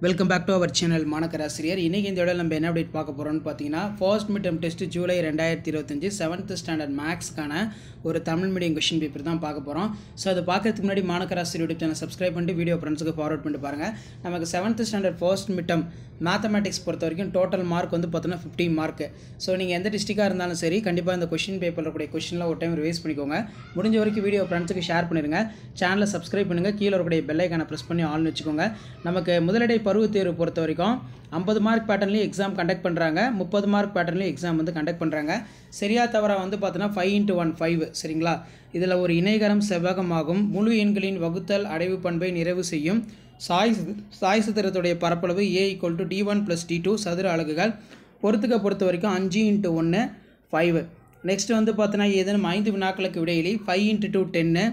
Welcome back to our channel மாணக்கராசிரியர். இன்றைக்கி இந்த வீடியோவில் நம்ம என்ன அப்டேட் பார்க்க போகிறோம்னு பார்த்தீங்கன்னா, first mid term test July 2025 7th standard மேக்ஸ்க்கான ஒரு தமிழ் மீடியம் கொஷின் பேப்பர் தான் பார்க்க போகிறோம். ஸோ அதை பார்க்கறதுக்கு முன்னாடி மாணக்கராசிரியர் யூடியூப் சேனல் சப்ஸ்கிரைப் பண்ணிட்டு வீடியோ ஃப்ரெண்ட்ஸுக்கு ஃபார்வர்ட் பண்ணிட்டு பாருங்கள். நமக்கு 7th standard first mid term mathematics பொறுத்த வரைக்கும் டோட்டல் மார்க் வந்து பார்த்தீங்கன்னா 15 மார்க்கு. ஸோ நீங்கள் எந்த டிஸ்ட்ரிக்டாக இருந்தாலும் சரி, கண்டிப்பாக இந்த கொஷின் பேப்பரில் கூடிய கொஷினில் ஒரு டைம் ரிவைஸ் பண்ணிக்கோங்க. முடிஞ்ச வரைக்கும் வீடியோ ஃப்ரெண்ட்ஸுக்கு ஷேர் பண்ணிடுங்க. சேனலை சப்ஸ்கிரைப் பண்ணுங்கள். கீழே இருக்கக்கூடிய பெல் ஐக்கானை ப்ரெஸ் பண்ணி ஆல்னு வச்சுக்கோங்க. நமக்கு முதலடை பருவத் தேர்வு பொறுத்த வரைக்கும் 50 மார்க் பேட்டர்ன்லேயும் எக்ஸாம் கண்டக்ட் பண்ணுறாங்க, 30 மார்க் பேட்டர்ன்லேயும் எக்ஸாம் வந்து கண்டக்ட் பண்ணுறாங்க. சரியா தவிர வந்து பார்த்தீங்கன்னா 5x1 5 சரிங்களா. இதில் ஒரு இணைகரம் செவ்வகமாகும், முழு எண்களின் வகுத்தல் அடைவு பண்பை நிறைவு செய்யும், சாய் சதுரத்துடைய பரப்பளவு a = d1 + d2 சதுர அலகுகள். பொறுத்த வரைக்கும் 5x1 5. நெக்ஸ்ட் வந்து பார்த்தீங்கன்னா ஏதேனும் 5 வினாக்களுக்கு விடையிலி 5x2 10.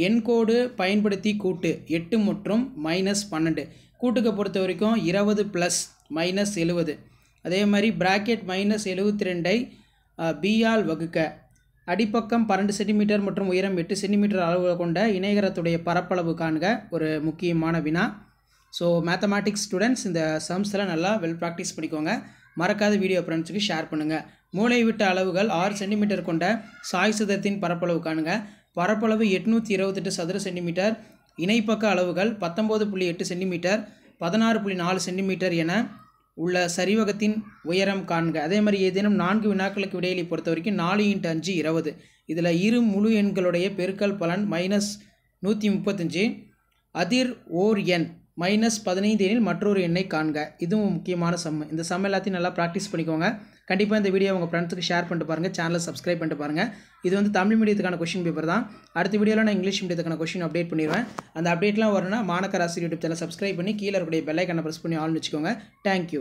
எண்கோடு பயன்படுத்தி கூட்டு 8 மற்றும் -12. கூட்டுக்கு பொறுத்த வரைக்கும் 20 + -70. அதே மாதிரி பிராக்கெட் -72ஐ b ஆல் வகுக்க. அடிப்பக்கம் 12 சென்டிமீட்டர் மற்றும் உயரம் 8 சென்டிமீட்டர் அளவு கொண்ட இணைகரத்துடைய பரப்பளவு காண்க. ஒரு முக்கியமான வினா. ஸோ மேத்தமேட்டிக்ஸ் ஸ்டூடெண்ட்ஸ் இந்த சம்ஸ்லாம் நல்லா வெல் ப்ராக்டிஸ் பண்ணிக்கோங்க. மறக்காத வீடியோ ஃப்ரெண்ட்ஸுக்கு ஷேர் பண்ணுங்கள். மூளை விட்ட அளவுகள் 6 சென்டிமீட்டர் கொண்ட சாய் சதுரத்தின் பரப்பளவு காணுங்க. பரப்பளவு 828 சதுர சென்டிமீட்டர். இணைப்பக்க அளவுகள் 19.8 சென்டிமீட்டர், 16.4 சென்டிமீட்டர் என உள்ள சரிவகத்தின் உயரம் காண்க. அதே மாதிரி ஏதேனும் 4 வினாக்களுக்கு விடையிலி பொறுத்த வரைக்கும் 4x5 20. இதில் இரு முழு எண்களுடைய பெருக்கல் பலன் -135. அதிர் ஓர் எண் -15 எனில் மற்றொரு எண்ணை காண்க. இதுவும் முக்கியமான சம். இந்த சம் எல்லாத்தையும் நல்லா ப்ராக்டிஸ் பண்ணிக்கோங்க. கண்டிப்பாக இந்த வீடியோ உங்கள் ஃப்ரெண்ட்ஸுக்கு ஷேர் பண்ணிட்டு பாருங்கள். சேனலை சப்ஸ்கிரைப் பண்ணிட்டு பாருங்கள். இது வந்து தமிழ் மீடியத்துக்கான கொஷின் பேப்பர் தான். அடுத்த வீடியோவில் நான் இங்கிலீஷ் மீடியத்துக்கான கொஷின் அப்டேட் பண்ணிடுவேன். அந்த அப்டேட்லாம் வரணும்னா மாணக்கராசிரியர் யூடியூப் சேனல் சப்ஸ்கிரைப் பண்ணி கீழே இருக்கக்கூடிய பெல் ஐக்கானை ப்ரெஸ் பண்ணி ஆல்னு வச்சுக்கோங்க. தேங்க்யூ.